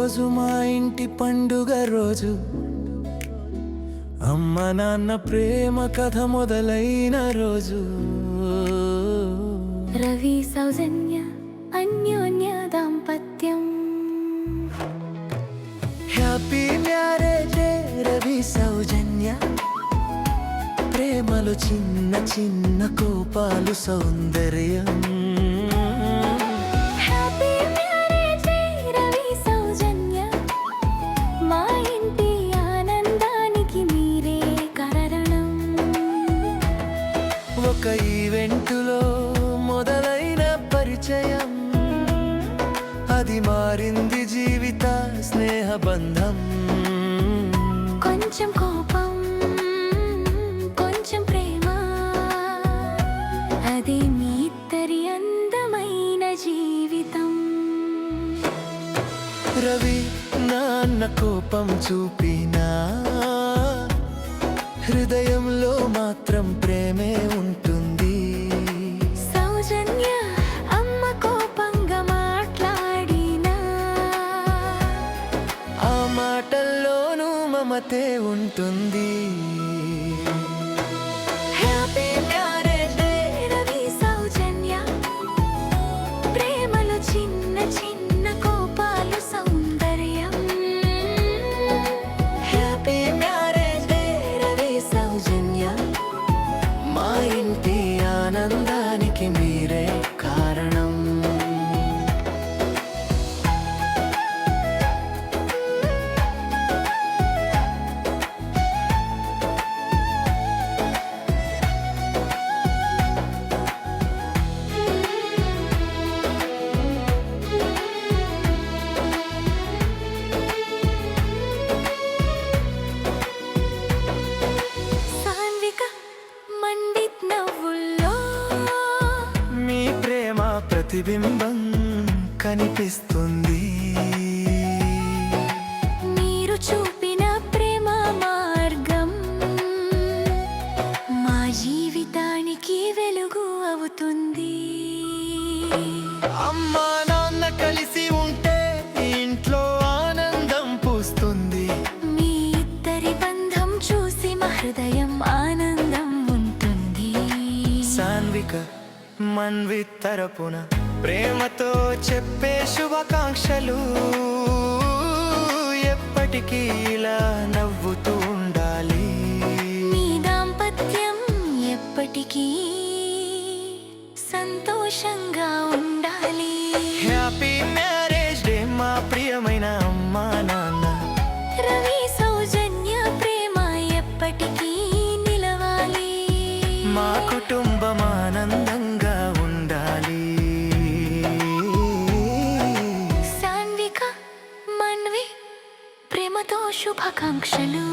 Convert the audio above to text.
రోజు మా ఇంటి పండుగ రోజు, అమ్మ నాన్న ప్రేమ కథ మొదలైన రోజు. రవి సౌజన్య అన్యోన్య దాంపత్యం. హ్యాపీ మ్యారేజ్ రవి సౌజన్య, ప్రేమలో చిన్న చిన్న కోపాలు సౌందర్యం. హ్యాపీ మ్యారేజ్ రవి సౌజన్య, మా ఇంటి ఆనందానికి మీరే కారణం. ఒక ఈవెంటులో మొదలైన పరిచయం, అది మారింది జీవిత స్నేహ బంధం. కొంచెం కోపం, కొంచెం ప్రేమ, అది మీ ఇద్దరి అందమైన జీవితం. రవి నాన్న కోపం చూపినా, హృదయంలో మాత్రం ప్రేమే ఉంటుంది. సౌజన్య అమ్మ కోపంగా మాట్లాడినా, ఆ మాటల్లోనూ మమతే ఉంటుంది. హ్యాపీ మ్యారేజ్ డే రవి సౌజన్య, ప్రేమలో చిన్న చిన్న కోపాలు సౌందర్యం. హ్యాపీ మ్యారేజ్ డే రవి సౌజన్య, మా ఇంటి ఆనందానికి మీరే కారణం. సాన్విక మండిత్ నవ్వుల్లో, మీ ప్రేమ ప్రతిబింబం కనిపిస్తుంది. మీరు చూపిన ప్రేమ మార్గం మా జీవితానికి వెలుగు అవుతుంది. అమ్మా నాన్న కలిసి ఉంటే ఇంట్లో ఆనందం పూస్తుంది. మీ ఇద్దరి బంధం చూసి మా హృదయం ఆనందం ఉంటుంది. సాన్విక మన్విత్ తరపున ప్రేమతో చెప్పే శుభాకాంక్షలు. ఎప్పటికీ ఇలా నవ్వుతూ ఉండాలి. మీ దాంపత్యం ఎప్పటికీ సంతోషంగా ఉండాలి. హ్యాపీ మ్యారేజ్ డే మా ప్రియమైన అమ్మా నాన్న. రవి సౌజన్య ప్రేమ ఎప్పటికీ నిలవాలి. మా కుటుంబం ఆనందంగా ఉండాలి. సాన్విక మన్వి ప్రేమతో శుభాకాంక్షలు.